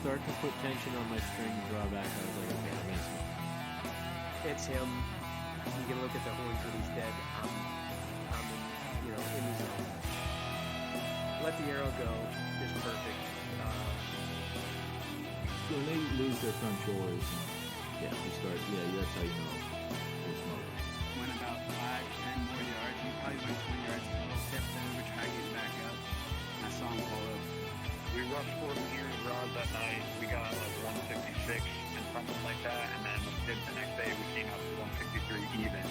start to put tension on my string drawback, I was like, okay, I'm gonna smoke. It's him. You can look at the horns when he's dead. I'm in the zone. Let the arrow go is perfect. So when they lose their front shoulders, you start, that's how you know they're smoking. Went about 5-10 more yards. He probably went 20 yards, a little step over, try to get back up. I saw him pull up. We rushed 4 meters rods that night. We got like 156 and something like that, and then the next day we came out to 163 even.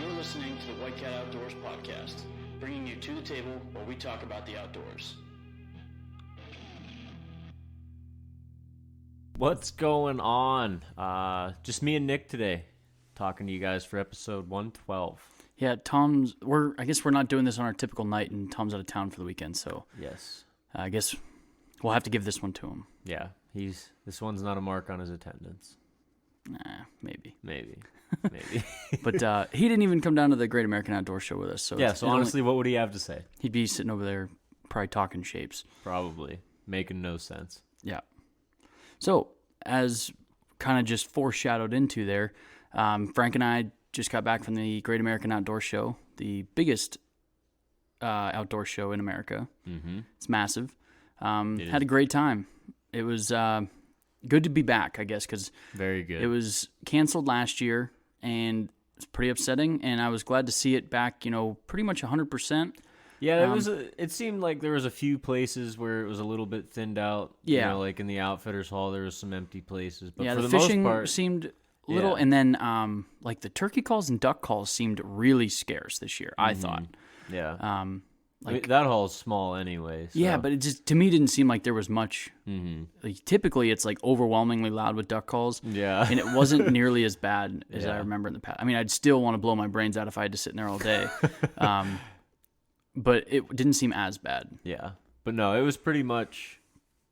You're listening to the White Cat Outdoors podcast, bringing you to the table where we talk about the outdoors. What's going on? Just me and Nick today, talking to you guys for episode 112. Yeah, I guess we're not doing this on our typical night, and Tom's out of town for the weekend, so Yes. I guess we'll have to give this one to him. Yeah, this one's not a mark on his attendance. Nah, maybe. Maybe. But he didn't even come down to the Great American Outdoor Show with us. So yeah, so honestly, what would he have to say? He'd be sitting over there probably talking shapes. Probably. Making no sense. Yeah. So, as kind of just foreshadowed into there, Frank and I just got back from the Great American Outdoor Show, the biggest outdoor show in America. Mm-hmm. It's massive. Had a great time. It was good to be back, I guess, because very good. It was canceled last year, and it's pretty upsetting, and I was glad to see it back, pretty much 100%. Yeah, it seemed like there was a few places where it was a little bit thinned out. Yeah. Like in the Outfitters Hall, there was some empty places. But yeah, for the most fishing part, seemed little, and then like the turkey calls and duck calls seemed really scarce this year, I thought. Yeah. That hall's small anyway. So. Yeah, but it just, to me, didn't seem like there was much. Mm-hmm. Like, typically, it's like overwhelmingly loud with duck calls. Yeah. And it wasn't nearly as bad as I remember in the past. I mean, I'd still want to blow my brains out if I had to sit in there all day. But it didn't seem as bad. Yeah. But no, it was pretty much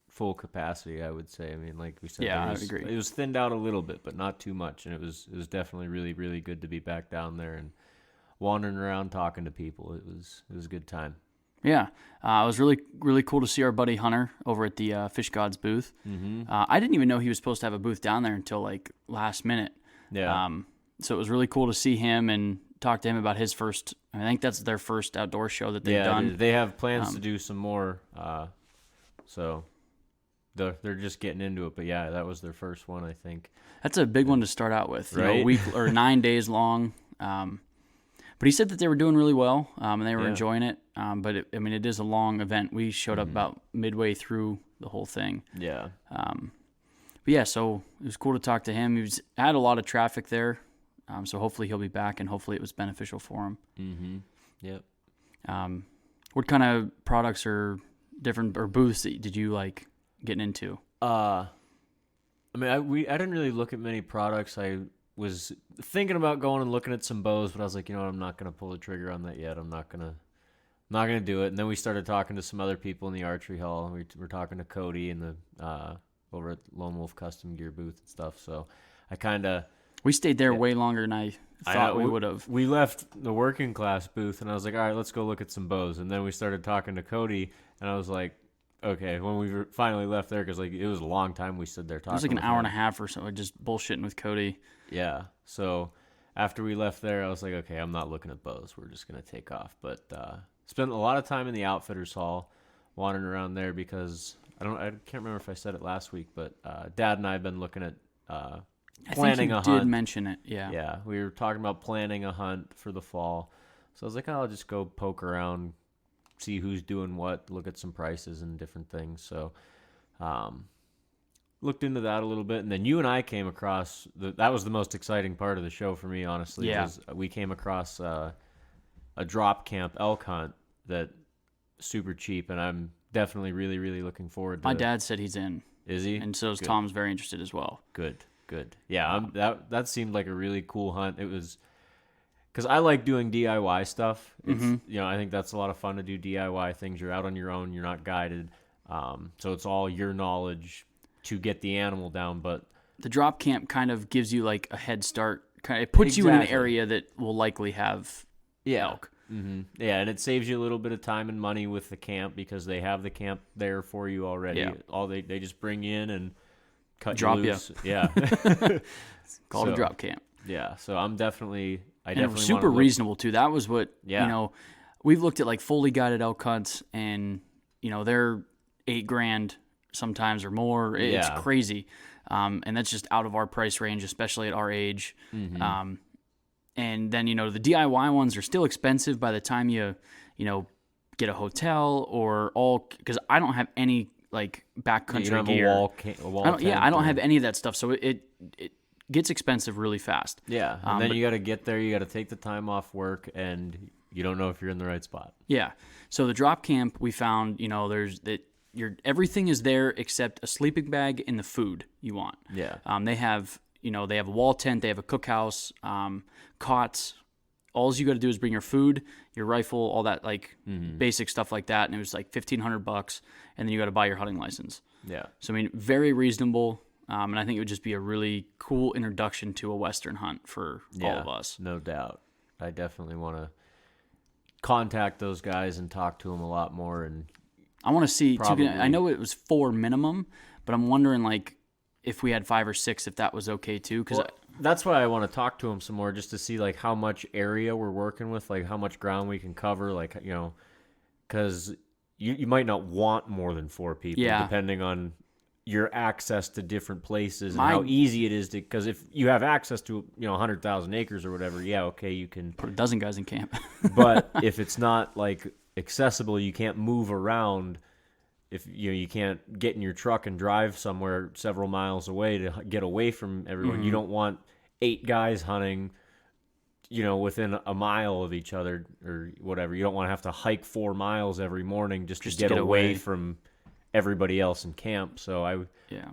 full capacity, I would say. I mean, like we said, I would agree. It was thinned out a little bit, but not too much. And it was definitely really, really good to be back down there and wandering around talking to people. It was a good time. Yeah. It was really, really cool to see our buddy Hunter over at the Fish Gods booth. Mm-hmm. I didn't even know he was supposed to have a booth down there until like last minute. Yeah. So it was really cool to see him and talk to him about his first. I think that's their first outdoor show that they've done. They have plans to do some more. So they're just getting into it. But yeah, that was their first one, I think. That's a big one to start out with. Right? A week or 9 days long. But he said that they were doing really well and they were enjoying it. But it is a long event. We showed up about midway through the whole thing. Yeah. But yeah, so it was cool to talk to him. He had a lot of traffic there. So hopefully he'll be back, and hopefully it was beneficial for him. Mm-hmm. Yep. What kind of products or different or booths did you like getting into? I didn't really look at many products. I was thinking about going and looking at some bows, but I was like, I'm not gonna pull the trigger on that yet. I'm not gonna do it. And then we started talking to some other people in the archery hall. We were talking to Cody and the over at Lone Wolf Custom Gear booth and stuff. So I we stayed there way longer than I thought we would have. We left the working class booth, and I was like, all right, let's go look at some bows. And then we started talking to Cody, and I was like, okay, when we finally left there, because it was a long time we stood there talking. It was like an hour and a half or so, just bullshitting with Cody. Yeah. So after we left there, I was like, okay, I'm not looking at bows. We're just going to take off. But spent a lot of time in the Outfitters Hall, wandering around there because I can't remember if I said it last week, but Dad and I have been looking at planning a hunt. I think you did mention it, yeah. Yeah, we were talking about planning a hunt for the fall. So I was like, I'll just go poke around, see who's doing what, look at some prices and different things. So looked into that a little bit. And then you and I came across, that was the most exciting part of the show for me, honestly. Yeah. We came across a drop camp elk hunt that super cheap, and I'm definitely really, really looking forward to it. My dad said he's in. Is he? And so is Good. Tom's very interested as well. Good. Yeah, that seemed like a really cool hunt. It was because I like doing DIY stuff. It's I think that's a lot of fun to do DIY things. You're out on your own. You're not guided. So it's all your knowledge to get the animal down. But the drop camp kind of gives you like a head start. It puts you in an area that will likely have elk. Yeah, and it saves you a little bit of time and money with the camp because they have the camp there for you already. Yeah. All they just bring you in and Drop you ya. loose. Yeah. Called a So, drop camp. Yeah, so I And it definitely was super reasonable too. That was what Yeah. we've looked at like fully guided elk hunts, and they're $8,000 sometimes or more. It's Yeah. crazy, and that's just out of our price range, especially at our age. And then the DIY ones are still expensive by the time you get a hotel or all, because I don't have any like backcountry You don't have gear. a wall I don't tent or- have any of that stuff, so it gets expensive really fast. Yeah, and then but- you got to get there. You got to take the time off work, and you don't know if you're in the right spot. Yeah. So the drop camp, we found, everything is there except a sleeping bag and the food you want. Yeah. They have a wall tent, they have a cookhouse, cots. All you got to do is bring your food, your rifle, all that basic stuff like that, and it was like $1,500, and then you got to buy your hunting license. Yeah. So I mean, very reasonable, and I think it would just be a really cool introduction to a Western hunt for all of us. No doubt. I definitely want to contact those guys and talk to them a lot more. And I want to see. Probably. I know it was 4 minimum, but I'm wondering if we had 5 or 6, if that was okay too. Because that's why I want to talk to them some more, just to see how much area we're working with, how much ground we can cover, because you might not want more than 4 people, depending on your access to different places and how easy it is to. Because if you have access to 100,000 acres or whatever, okay, you can put a dozen guys in camp. But if it's not accessible, you can't move around. If you can't get in your truck and drive somewhere several miles away to get away from everyone. You don't want 8 guys hunting, within a mile of each other or whatever. You don't want to have to hike 4 miles every morning just to get away from everybody else in camp. So I want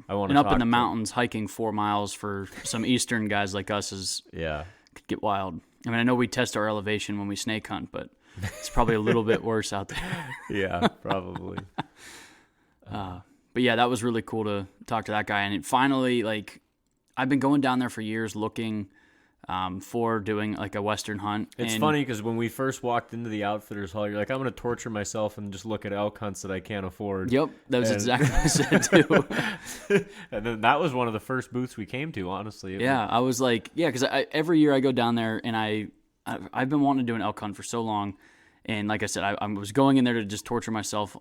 to. And up in the mountains, hiking 4 miles for some eastern guys like us could get wild. I mean, I know we test our elevation when we snake hunt, but it's probably a little bit worse out there. Yeah, probably. But yeah, that was really cool to talk to that guy. And it finally, I've been going down there for years looking for doing a Western hunt. It's funny because when we first walked into the outfitters hall, you're like, I'm going to torture myself and just look at elk hunts that I can't afford. Yep, that was exactly what I said too. And then that was one of the first booths we came to, honestly. I was because every year I go down there and I've been wanting to do an elk hunt for so long. And like I said, I was going in there to just torture myself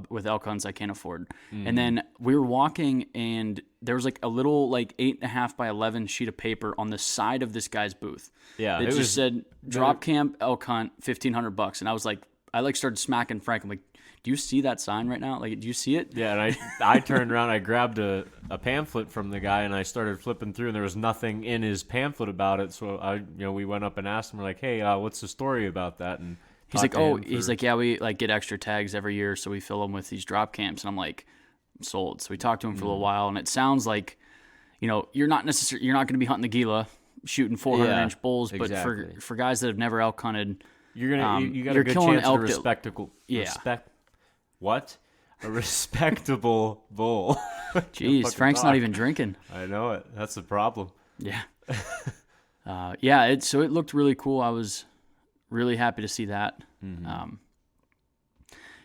with elk hunts I can't afford. And then we were walking, and there was a little 8.5 by 11 sheet of paper on the side of this guy's booth. Yeah, it just said drop camp elk hunt, $1,500. And I was I started smacking Frank. I'm like, do you see that sign right now? Do you see it? Yeah, and I turned around, I grabbed a pamphlet from the guy, and I started flipping through, and there was nothing in his pamphlet about it. So we went up and asked him, we're like, hey, what's the story about that? And he's like, yeah, we get extra tags every year, so we fill them with these drop camps. And I'm like, I'm sold. So we talked to him for a little while, and it sounds like, you're not going to be hunting the Gila, shooting 400-inch bulls, exactly. but for guys that have never elk hunted, you got you're a good killing chance at elk a respectable. Yeah. A respectable bull. Jeez, Frank's not even drinking. I know it. That's the problem. Yeah. So it looked really cool. I was really happy to see that. And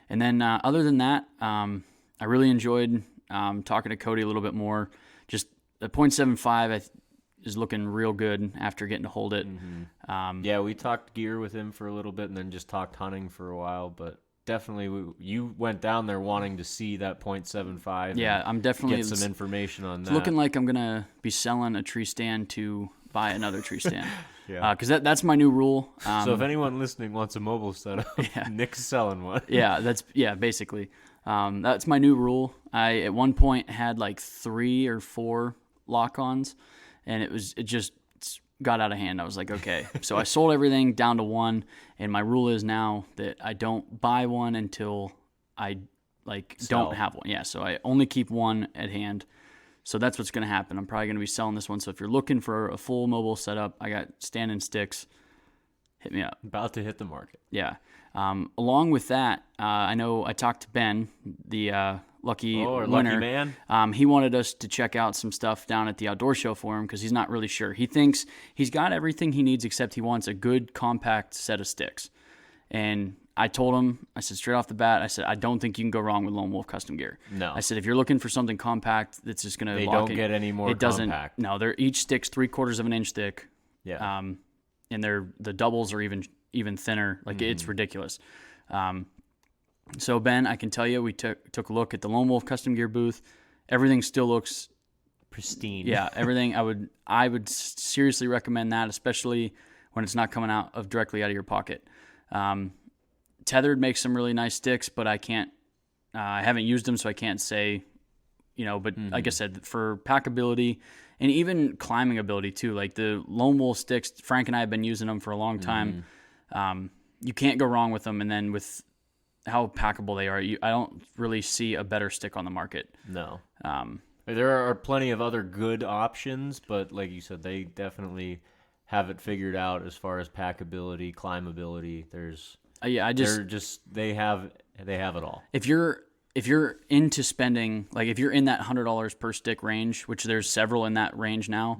then other than that, I really enjoyed talking to Cody a little bit more. Just the .75 is looking real good after getting to hold it. Yeah, we talked gear with him for a little bit and then just talked hunting for a while, but definitely you went down there wanting to see that .75. Yeah, I'm definitely get some information on that. It's looking like I'm gonna be selling a tree stand to buy another tree stand. Yeah, because that's my new rule. So if anyone listening wants a mobile setup, Nick's selling one. Basically, that's my new rule. I at one point had 3 or 4 lock-ons, and it just got out of hand. I was like, okay. So I sold everything down to 1, and my rule is now that I don't buy one until I don't have one. Yeah, so I only keep one at hand. So that's what's going to happen. I'm probably going to be selling this one. So if you're looking for a full mobile setup, I got stand and sticks. Hit me up. About to hit the market. Yeah. Along with that, I know I talked to Ben, the lucky winner. Lucky man. He wanted us to check out some stuff down at the outdoor show for him because he's not really sure. He thinks he's got everything he needs except he wants a good compact set of sticks. And I told him, I said straight off the bat, I said, I don't think you can go wrong with Lone Wolf custom gear. No. I said, if you're looking for something compact that's just going to They lock don't it, get any more it doesn't. compact. No, they're each stick's 3/4 of an inch thick. Yeah. And the doubles are even thinner. Like it's ridiculous. So Ben, I can tell you, we took a look at the Lone Wolf custom gear booth. Everything still looks Pristine. yeah, everything. I would seriously recommend that, especially when it's not coming out directly out of your pocket. Tethered makes some really nice sticks, but I can't. I haven't used them, so I can't say. But like I said, for packability and even climbing ability too, like the Lone Wolf sticks, Frank and I have been using them for a long time. You can't go wrong with them, and then with how packable they are, I don't really see a better stick on the market. No. There are plenty of other good options, but like you said, they definitely have it figured out as far as packability, climbability. They have it all. If you're into spending, like if you're in that $100 per stick range, which there's several in that range now,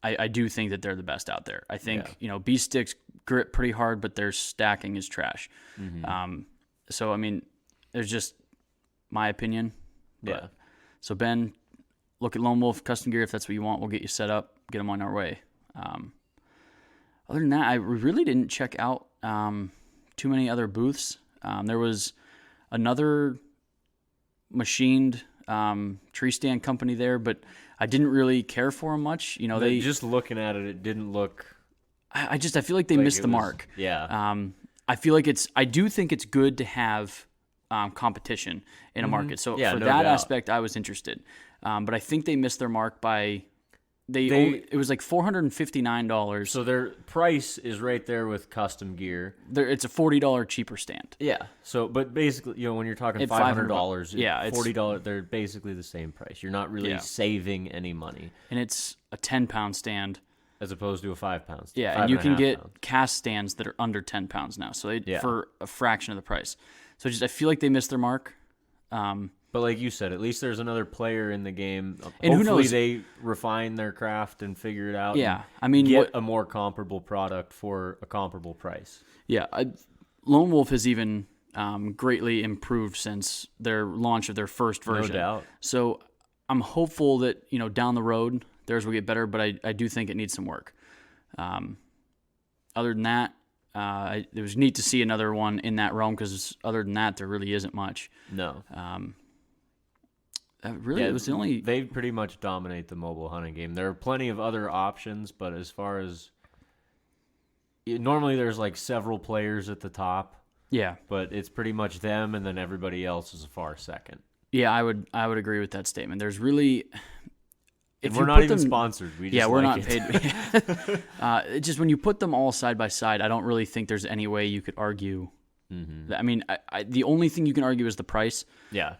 I do think that they're the best out there. I think B sticks grip pretty hard, but their stacking is trash. So I mean, there's just my opinion. Yeah. So Ben, look at Lone Wolf custom gear if that's what you want. We'll get you set up, get them on our way. Other than that, I really didn't check out too many other booths. There was another machined tree stand company there, but I didn't really care for them much. They just looking at it, it didn't look. I feel like they missed the mark. Yeah. I do think it's good to have competition in a market. So for no that doubt. aspect, I was interested. But I think they missed their mark by it was like $459. So their price is right there with custom gear. It's a $40 cheaper stand. Yeah. So, but basically, when you're talking At $500, yeah, it's $40, they're basically the same price. You're not really saving any money And it's a 10-pound stand. as opposed to a 5-pound. Yeah, and you can get cast stands that are under 10 pounds now. So for a fraction of the price. So I feel like they missed their mark. But like you said, at least there's another player in the game. And who hopefully knows? they refine their craft and figure it out. Yeah, and I mean, get a more comparable product for a comparable price. Yeah, Lone Wolf has even greatly improved since their launch of their first version. No doubt. So I'm hopeful that down the road theirs will get better, but I do think it needs some work. Other than that, it was neat to see another one in that realm because other than that, there really isn't much. No. It was the only. They pretty much dominate the mobile hunting game. There are plenty of other options, but as far as normally there's like several players at the top. Yeah. But it's pretty much them, and then everybody else is a far second. Yeah, I would agree with that statement. There's really. If we're not even sponsored. We just we're like not paid. It's just when you put them all side by side, I don't really think there's any way you could argue. That, I mean, the only thing you can argue is the price. Yeah.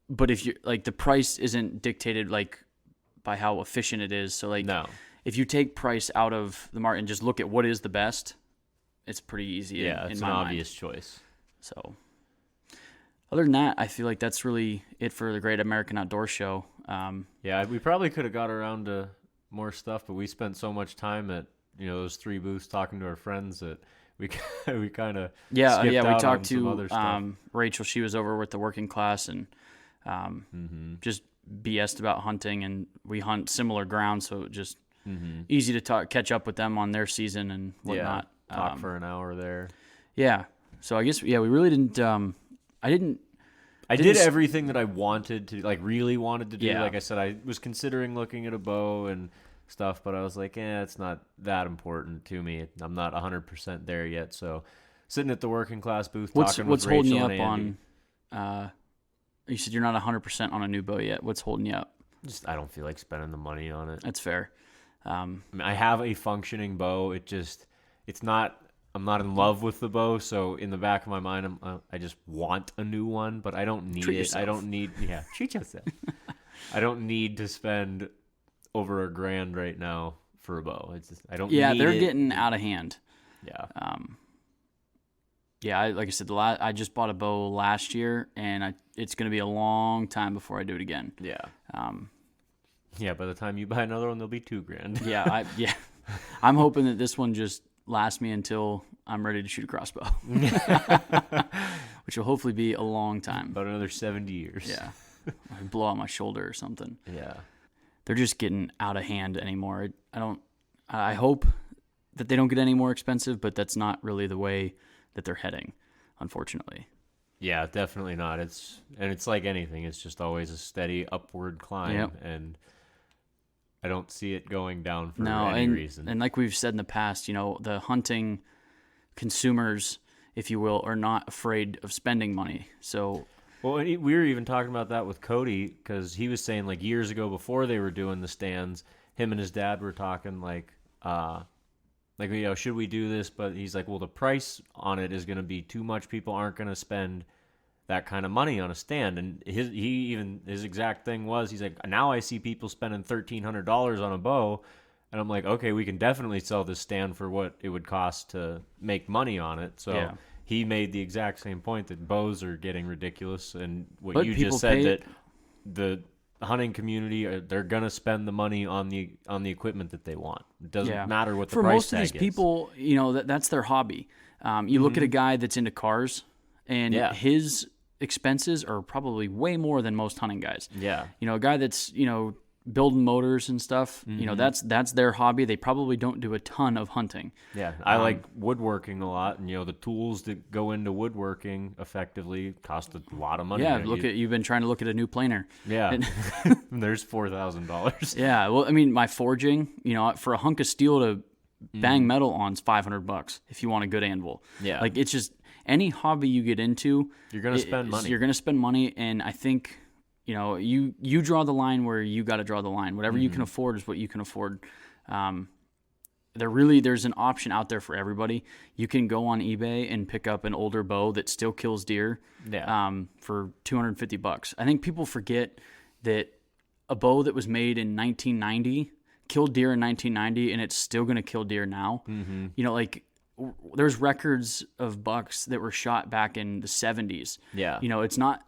But if you the price isn't dictated by how efficient it is. So no. If you take price out of the market and just look at what is the best, it's pretty easy. Yeah, in it's my an mind. obvious choice. So, other than that, I feel like that's really it for the Great American Outdoor Show. Yeah, we probably could have got around to more stuff, but we spent so much time at those 3 booths talking to our friends that we kind of we talked to other stuff. Rachel. She was over with the working class and just BS'd about hunting, and we hunt similar ground, so it just easy to catch up with them on their season and whatnot. Yeah, talk for an hour there. Yeah, so I guess we really didn't. I did everything that I wanted to, really wanted to do. Yeah. Like I said, I was considering looking at a bow and stuff, but I was like, it's not that important to me. I'm not 100% there yet. So, sitting at the working class booth, talking with Rachel holding you up and Andy. on? You said you're not 100% on a new bow yet. What's holding you up? Just I don't feel like spending the money on it. That's fair. I mean, I have a functioning bow. It's not. I'm not in love with the bow, so in the back of my mind, I just want a new one, but I don't need Treat it. yourself. I don't need. Yeah, treat yourself. I don't need to spend over $1,000 right now for a bow. It's just I don't. Yeah, need they're it. getting out of hand. Yeah. Like I said, I just bought a bow last year, and it's going to be a long time before I do it again. Yeah. Yeah. By the time you buy another one, they'll be $2,000. I'm hoping that this one just last me until I'm ready to shoot a crossbow, which will hopefully be a long time. About another 70 years. Yeah. I blow out my shoulder or something. Yeah. They're just getting out of hand anymore. I hope that they don't get any more expensive, but that's not really the way that they're heading, unfortunately. Yeah, definitely not. It's like anything. It's just always a steady upward climb, Yep. and I don't see it going down for No, any and, reason. and like we've said in the past, the hunting consumers, if you will, are not afraid of spending money. So, Well, and we were even talking about that with Cody, because he was saying, like, years ago before they were doing the stands, him and his dad were talking, like, should we do this? But he's like, well, the price on it is going to be too much. People aren't going to spend that kind of money on a stand. And his exact thing was, he's like, now I see people spending $1,300 on a bow. And I'm like, okay, we can definitely sell this stand for what it would cost to make money on it. So Yeah. he made the exact same point that bows are getting ridiculous. And what But you people just said, pay- that the hunting community, they're going to spend the money on the equipment that they want. It doesn't matter what the For price most of tag these is. people, that's their hobby. You look at a guy that's into cars, and Yeah. his expenses are probably way more than most hunting guys. Yeah. A guy that's building motors and stuff. That's their hobby. They probably don't do a ton of hunting. Yeah, I like woodworking a lot, and the tools that go into woodworking effectively cost a lot of money. Yeah, you've been trying to look at a new planer. Yeah, there's $4,000. Yeah, well, I mean, my forging, for a hunk of steel to bang metal on is $500 if you want a good anvil. Yeah. Like, it's just any hobby you get into, You're gonna spend money. You're gonna spend money, and I think you draw the line where you got to draw the line. Whatever you can afford is what you can afford. There's an option out there for everybody. You can go on eBay and pick up an older bow that still kills deer. Yeah. For $250. I think people forget that a bow that was made in 1990 killed deer in 1990, and it's still going to kill deer now. There's records of bucks that were shot back in the 70s. Yeah. It's not.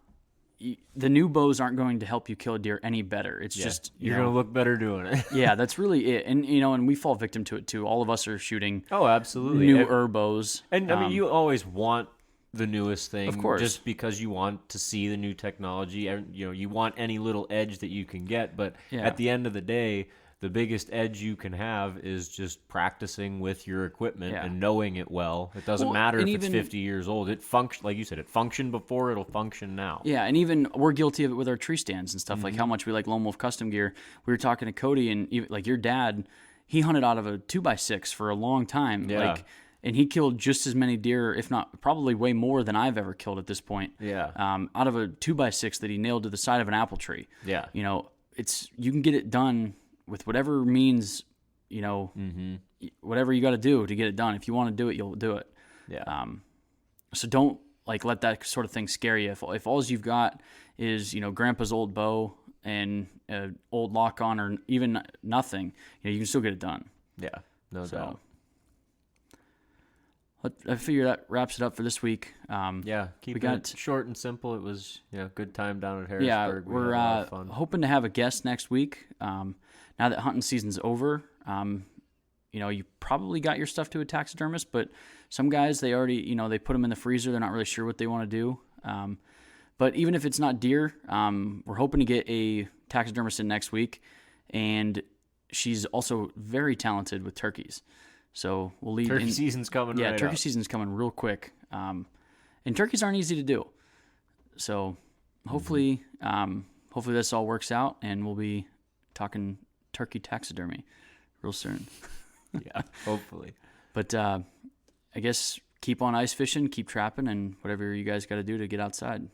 The new bows aren't going to help you kill a deer any better. It's just you're gonna look better doing it. yeah, that's really it. And and we fall victim to it too. All of us are shooting Oh, absolutely. newer bows. And I mean, you always want the newest thing, Of course. just because you want to see the new technology. And you want any little edge that you can get. But Yeah. at the end of the day, the biggest edge you can have is just practicing with your equipment Yeah. and knowing it well. It doesn't Well, matter if and it's even- 50 years old. It like you said, it functioned before, it'll function now. Yeah, and even we're guilty of it with our tree stands and stuff, like how much we like Lone Wolf custom gear. We were talking to Cody, and like your dad, he hunted out of a 2x6 for a long time. Yeah. And he killed just as many deer, if not probably way more than I've ever killed at this point. Yeah. Out of a 2x6 that he nailed to the side of an apple tree. Yeah. You can get it done with whatever means, whatever you got to do to get it done. If you want to do it, you'll do it. Yeah. So don't let that sort of thing scare you. If all you've got is grandpa's old bow and an old lock on, or even nothing, you can still get it done. Yeah. No doubt. I figure that wraps it up for this week. Yeah, keep it short and simple. It was good time down at Harrisburg. Yeah, We we're had a lot of fun. hoping to have a guest next week. Now that hunting season's over, you probably got your stuff to a taxidermist, but some guys, they already, they put them in the freezer. They're not really sure what they want to do. But even if it's not deer, we're hoping to get a taxidermist in next week, and she's also very talented with turkeys. So we'll lead Turkey season's coming. Yeah, right turkey up. season's coming real quick. And turkeys aren't easy to do. So hopefully this all works out, and we'll be talking turkey taxidermy real soon. Yeah, hopefully. But I guess keep on ice fishing, keep trapping, and whatever you guys got to do to get outside.